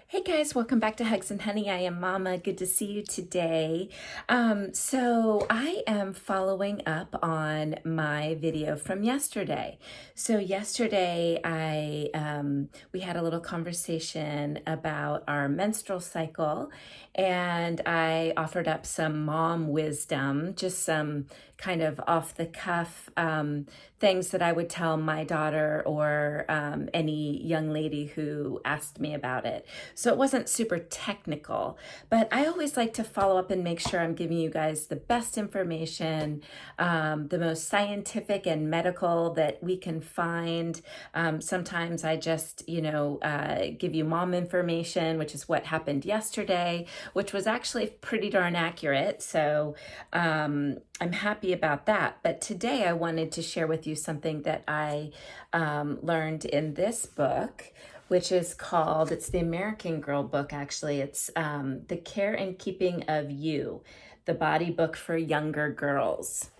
Hey guys, welcome back to Hugs and Honey. I am Mama. Good to see you today. So I am following up on my video from yesterday. So yesterday we had a little conversation about our menstrual cycle, and I offered up some mom wisdom, just some kind of off the cuff things that I would tell my daughter or any young lady who asked me about it. So it wasn't super technical, but I always like to follow up and make sure I'm giving you guys the best information, the most scientific and medical that we can find. Sometimes I just, give you mom information, which is what happened yesterday, which was actually pretty darn accurate. So I'm happy about that. But today I wanted to share with you something that I learned in this book, which is called, it's the American Girl book, actually. It's The Care and Keeping of You, the body book for younger girls.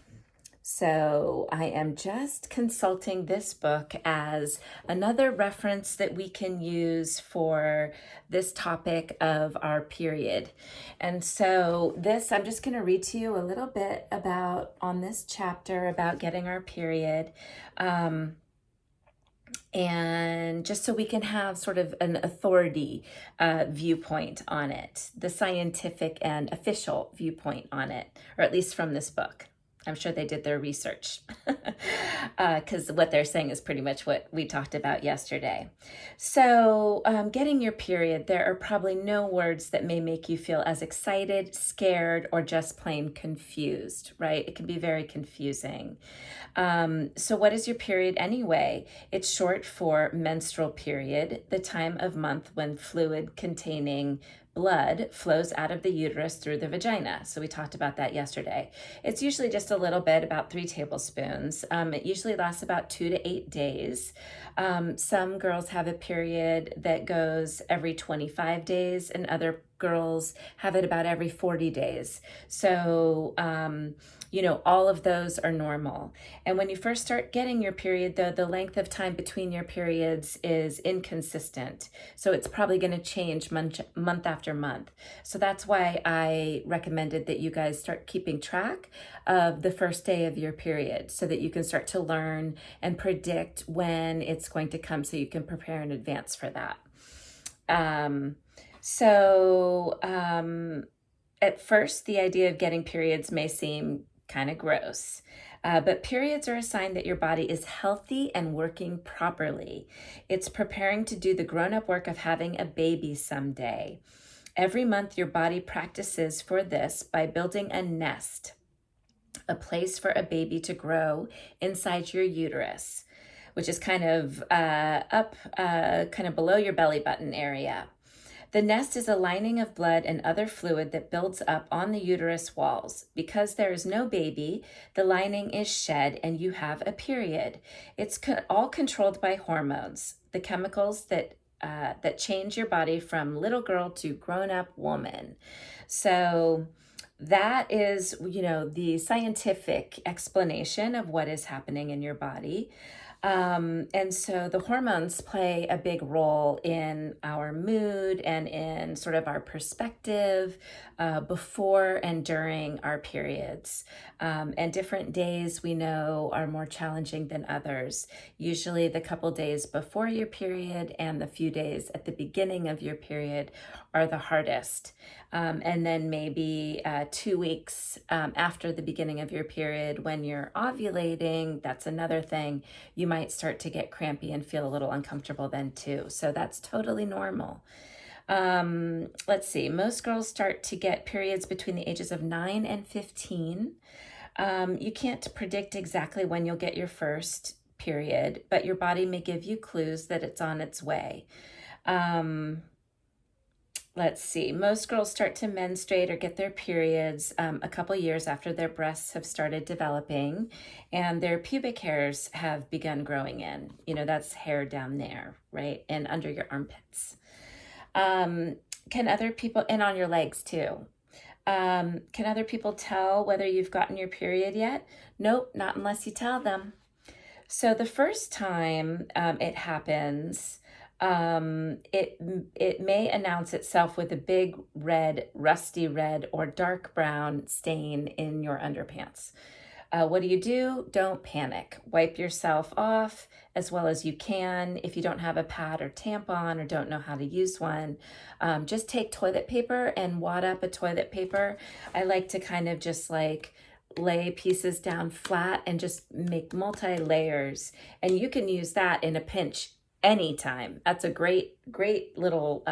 So I am just consulting this book as another reference that we can use for this topic of our period. And so I'm just going to read to you a little bit about on this chapter about getting our period. And just so we can have sort of an authority viewpoint on it, the scientific and official viewpoint on it, or at least from this book. I'm sure they did their research because what they're saying is pretty much what we talked about yesterday. So getting your period, there are probably no words that may make you feel as excited, scared, or just plain confused, right? It can be very confusing. So what is your period anyway? It's short for menstrual period, the time of month when fluid containing blood flows out of the uterus through the vagina. So we talked about that yesterday. It's usually just a little bit, about 3 tablespoons. It usually lasts about 2 to 8 days. Some girls have a period that goes every 25 days, and other girls have it about every 40 days. So, all of those are normal. And when you first start getting your period, though, the length of time between your periods is inconsistent. So it's probably going to change month after month. So that's why I recommended that you guys start keeping track of the first day of your period so that you can start to learn and predict when it's going to come so you can prepare in advance for that. At first, the idea of getting periods may seem kind of gross, but periods are a sign that your body is healthy and working properly. It's preparing to do the grown-up work of having a baby someday. Every month, your body practices for this by building a nest, a place for a baby to grow inside your uterus, which is kind of kind of below your belly button area. The nest is a lining of blood and other fluid that builds up on the uterus walls. Because there is no baby, the lining is shed and you have a period. It's all controlled by hormones, the chemicals that change your body from little girl to grown-up woman. So that is, the scientific explanation of what is happening in your body. And so the hormones play a big role in our mood and in sort of our perspective before and during our periods. And different days we know are more challenging than others. Usually the couple days before your period and the few days at the beginning of your period are the hardest. And then maybe 2 weeks after the beginning of your period, when you're ovulating, that's another thing. You might start to get crampy and feel a little uncomfortable then too. So that's totally normal. Let's see, most girls start to get periods between the ages of 9 and 15. You can't predict exactly when you'll get your first period, but your body may give you clues that it's on its way. Let's see, most girls start to menstruate or get their periods a couple years after their breasts have started developing and their pubic hairs have begun growing in. That's hair down there, right? And under your armpits. Can other people, and on your legs too. Can other people tell whether you've gotten your period yet? Nope, not unless you tell them. So the first time it happens, It may announce itself with a big red, rusty red, or dark brown stain in your underpants. What do? Don't panic. Wipe yourself off as well as you can. If you don't have a pad or tampon or don't know how to use one, just take toilet paper and wad up a toilet paper. I like to kind of just like lay pieces down flat and just make multi-layers. And you can use that in a pinch anytime. That's a great little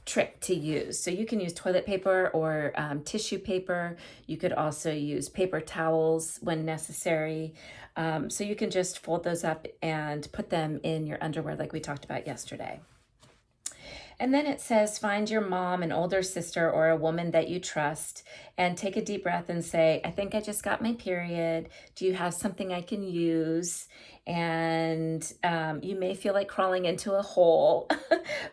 trick to use. So you can use toilet paper or tissue paper. You could also use paper towels when necessary. So you can just fold those up and put them in your underwear like we talked about yesterday. And then it says, find your mom, an older sister, or a woman that you trust, and take a deep breath and say, I think I just got my period. Do you have something I can use? And you may feel like crawling into a hole,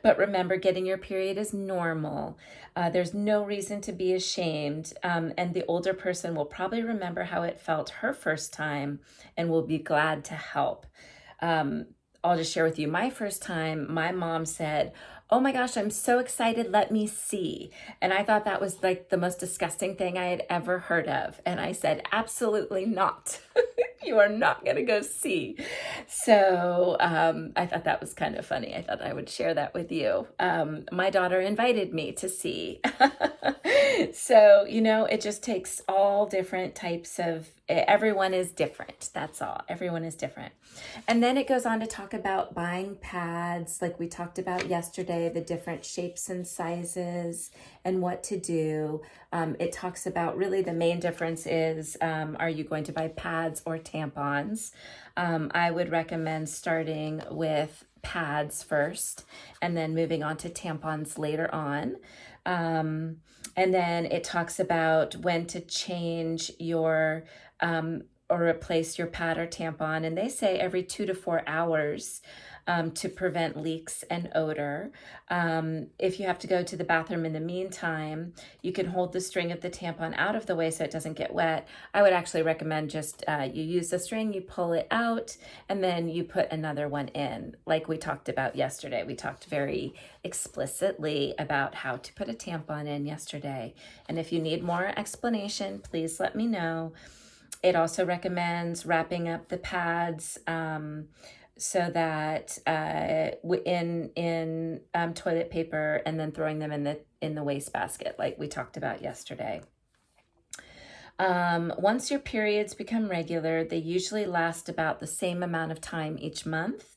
but remember, getting your period is normal. There's no reason to be ashamed. And the older person will probably remember how it felt her first time and will be glad to help. I'll just share with you my first time. My mom said, oh my gosh, I'm so excited, let me see. And I thought that was like the most disgusting thing I had ever heard of. And I said, absolutely not. You are not going to go see. So I thought that was kind of funny. I thought I would share that with you. My daughter invited me to see. So, it just takes all different types of, everyone is different. That's all. Everyone is different. And then it goes on to talk about buying pads, like we talked about yesterday, the different shapes and sizes and what to do. It talks about really the main difference is, are you going to buy pads or tampons? I would recommend starting with pads first and then moving on to tampons later on. And then it talks about when to change your or replace your pad or tampon. And they say every 2 to 4 hours to prevent leaks and odor. If you have to go to the bathroom in the meantime, you can hold the string of the tampon out of the way so it doesn't get wet. I would actually recommend just you use the string, you pull it out, and then you put another one in. Like we talked about yesterday. We talked very explicitly about how to put a tampon in yesterday. And if you need more explanation, please let me know. It also recommends wrapping up the pads so that in toilet paper and then throwing them in the wastebasket, like we talked about yesterday. Once your periods become regular, they usually last about the same amount of time each month.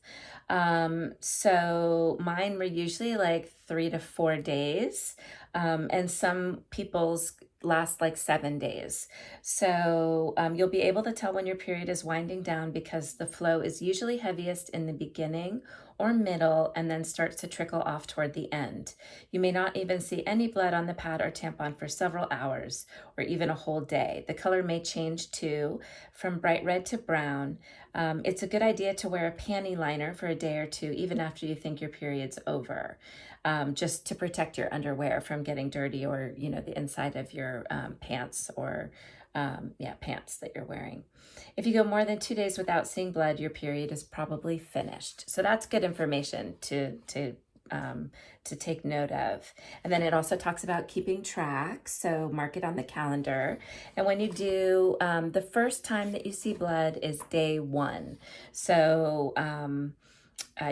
So mine were usually like 3 to 4 days, and some people's last like 7 days. So you'll be able to tell when your period is winding down because the flow is usually heaviest in the beginning or middle and then starts to trickle off toward the end. You may not even see any blood on the pad or tampon for several hours or even a whole day. The color may change too, from bright red to brown. It's a good idea to wear a panty liner for a day or two, even after you think your period's over, just to protect your underwear from getting dirty or, the inside of your pants or, pants that you're wearing. If you go more than 2 days without seeing blood, your period is probably finished. So that's good information to take note of. And then it also talks about keeping track. So mark it on the calendar. And when you do, the first time that you see blood is day 1. So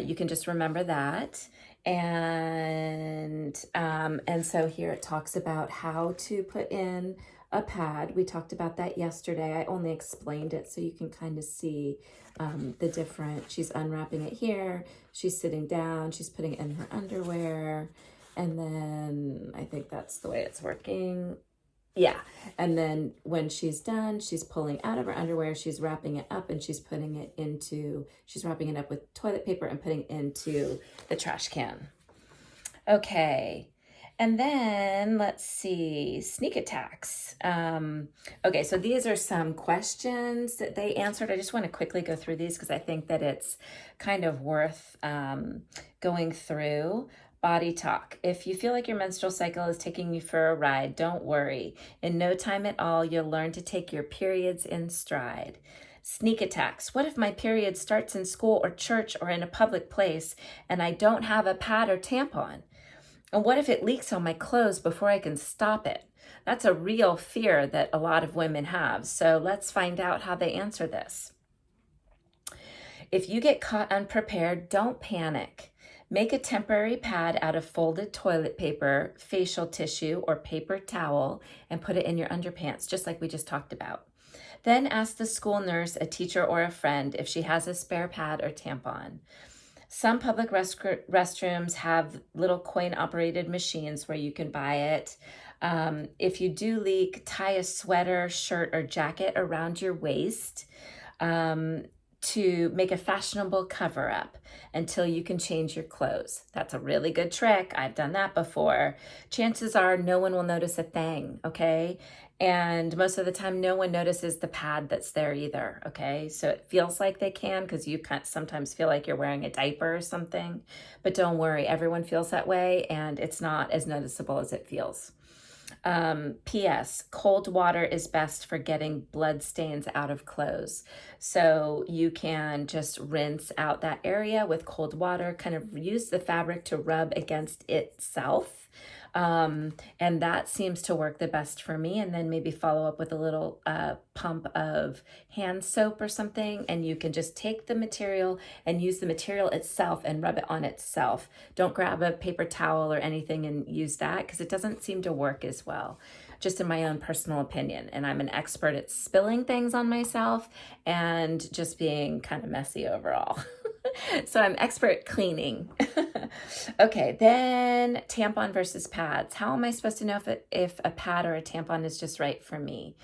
you can just remember that. And so here it talks about how to put in a pad. We talked about that yesterday. I only explained it so you can kind of see the different. She's unwrapping it here. She's sitting down. She's putting it in her underwear. And then I think that's the way it's working. Yeah. And then when she's done, she's pulling out of her underwear. She's wrapping it up and she's wrapping it up with toilet paper and putting it into the trash can. Okay. And then let's see, sneak attacks. Okay, so these are some questions that they answered. I just want to quickly go through these because I think that it's kind of worth going through. Body talk. If you feel like your menstrual cycle is taking you for a ride, don't worry. In no time at all, you'll learn to take your periods in stride. Sneak attacks. What if my period starts in school or church or in a public place and I don't have a pad or tampon? And what if it leaks on my clothes before I can stop it? That's a real fear that a lot of women have. So let's find out how they answer this. If you get caught unprepared, don't panic. Make a temporary pad out of folded toilet paper, facial tissue, or paper towel and put it in your underpants, just like we just talked about. Then ask the school nurse, a teacher, or a friend if she has a spare pad or tampon. Some public restrooms have little coin-operated machines where you can buy it. If you do leak, tie a sweater, shirt, or jacket around your waist to make a fashionable cover-up until you can change your clothes. That's a really good trick. I've done that before. Chances are no one will notice a thing, okay? And most of the time, no one notices the pad that's there either, okay? So it feels like they can because you sometimes feel like you're wearing a diaper or something. But don't worry, everyone feels that way, and it's not as noticeable as it feels. P.S. Cold water is best for getting blood stains out of clothes. So you can just rinse out that area with cold water, kind of use the fabric to rub against itself. And that seems to work the best for me. And then maybe follow up with a little pump of hand soap or something. And you can just take the material and use the material itself and rub it on itself. Don't grab a paper towel or anything and use that because it doesn't seem to work as well, just in my own personal opinion. And I'm an expert at spilling things on myself and just being kind of messy overall. So I'm expert cleaning. Okay, then tampon versus pads. How am I supposed to know if a pad or a tampon is just right for me?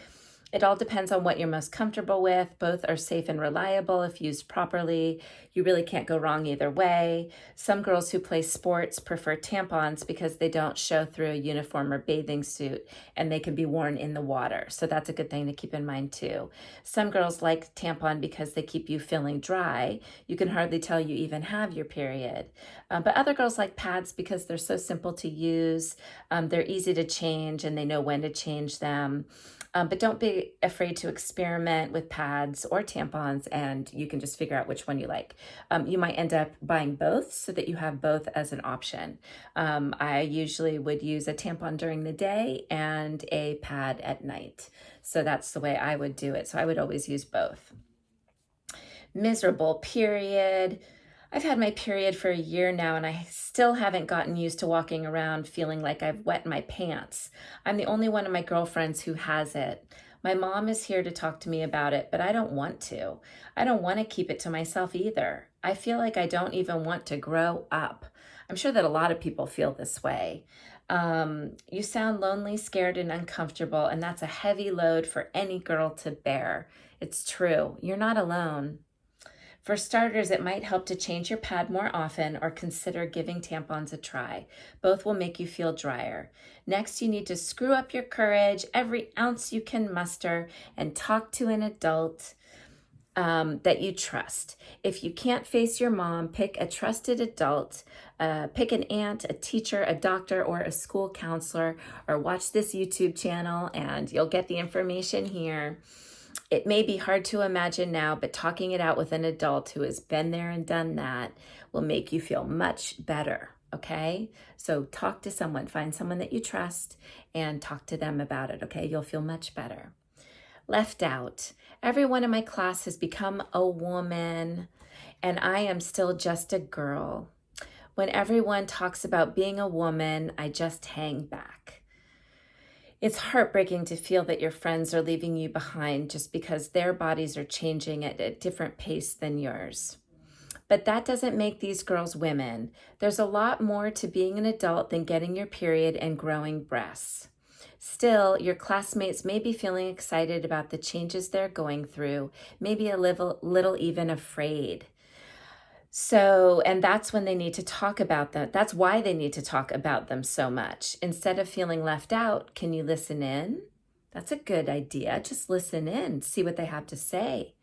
It all depends on what you're most comfortable with. Both are safe and reliable if used properly. You really can't go wrong either way. Some girls who play sports prefer tampons because they don't show through a uniform or bathing suit and they can be worn in the water. So that's a good thing to keep in mind too. Some girls like tampon because they keep you feeling dry. You can hardly tell you even have your period. But other girls like pads because they're so simple to use. They're easy to change and they know when to change them. But don't be afraid to experiment with pads or tampons and you can just figure out which one you like. You might end up buying both so that you have both as an option. I usually would use a tampon during the day and a pad at night. So that's the way I would do it. So I would always use both. Miserable period. I've had my period for a year now and I still haven't gotten used to walking around feeling like I've wet my pants. I'm the only one of my girlfriends who has it. My mom is here to talk to me about it, but I don't want to. I don't want to keep it to myself either. I feel like I don't even want to grow up. I'm sure that a lot of people feel this way. You sound lonely, scared, and uncomfortable, and that's a heavy load for any girl to bear. It's true. You're not alone. For starters, it might help to change your pad more often or consider giving tampons a try. Both will make you feel drier. Next, you need to screw up your courage, every ounce you can muster, and talk to an adult that you trust. If you can't face your mom, pick a trusted adult. Pick an aunt, a teacher, a doctor, or a school counselor, or watch this YouTube channel and you'll get the information here. It may be hard to imagine now, but talking it out with an adult who has been there and done that will make you feel much better, okay? So talk to someone, find someone that you trust and talk to them about it, okay? You'll feel much better. Left out. Everyone in my class has become a woman and I am still just a girl. When everyone talks about being a woman, I just hang back. It's heartbreaking to feel that your friends are leaving you behind just because their bodies are changing at a different pace than yours. But that doesn't make these girls women. There's a lot more to being an adult than getting your period and growing breasts. Still, your classmates may be feeling excited about the changes they're going through, maybe a little even afraid. So, and that's when they need to talk about them. That's why they need to talk about them so much. Instead of feeling left out, can you listen in? That's a good idea. Just listen in, see what they have to say.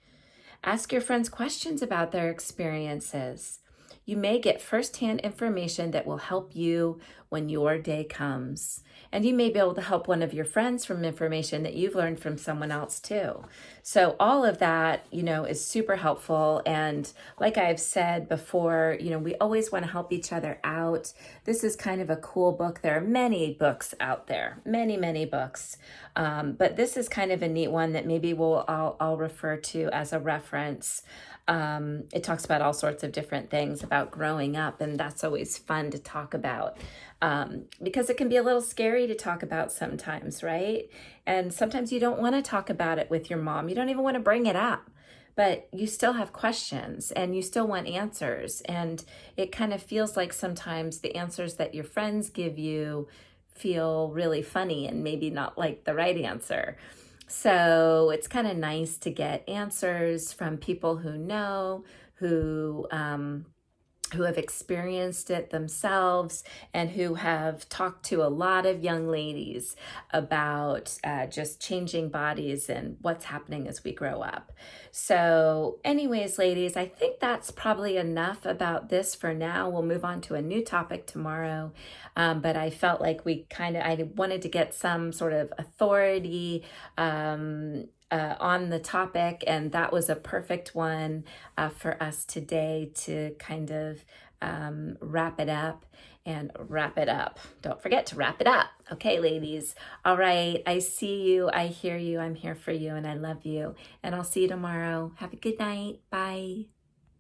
Ask your friends questions about their experiences. You may get firsthand information that will help you when your day comes. And you may be able to help one of your friends from information that you've learned from someone else too. So all of that, is super helpful. And like I've said before, we always want to help each other out. This is kind of a cool book. There are many books out there, many, many books. But this is kind of a neat one that maybe I'll refer to as a reference. It talks about all sorts of different things about growing up, and that's always fun to talk about, because it can be a little scary to talk about sometimes, right? And sometimes you don't want to talk about it with your mom. You don't even want to bring it up, but you still have questions and you still want answers. And it kind of feels like sometimes the answers that your friends give you feel really funny and maybe not like the right answer. So it's kind of nice to get answers from people who know, who have experienced it themselves and who have talked to a lot of young ladies about just changing bodies and what's happening as we grow up. So anyways, ladies, I think that's probably enough about this for now. We'll move on to a new topic tomorrow. But I felt like I wanted to get some sort of authority on the topic, and that was a perfect one for us today to kind of wrap it up and wrap it up. Don't forget to wrap it up. Okay, ladies. All right. I see you. I hear you. I'm here for you, and I love you. And I'll see you tomorrow. Have a good night. Bye.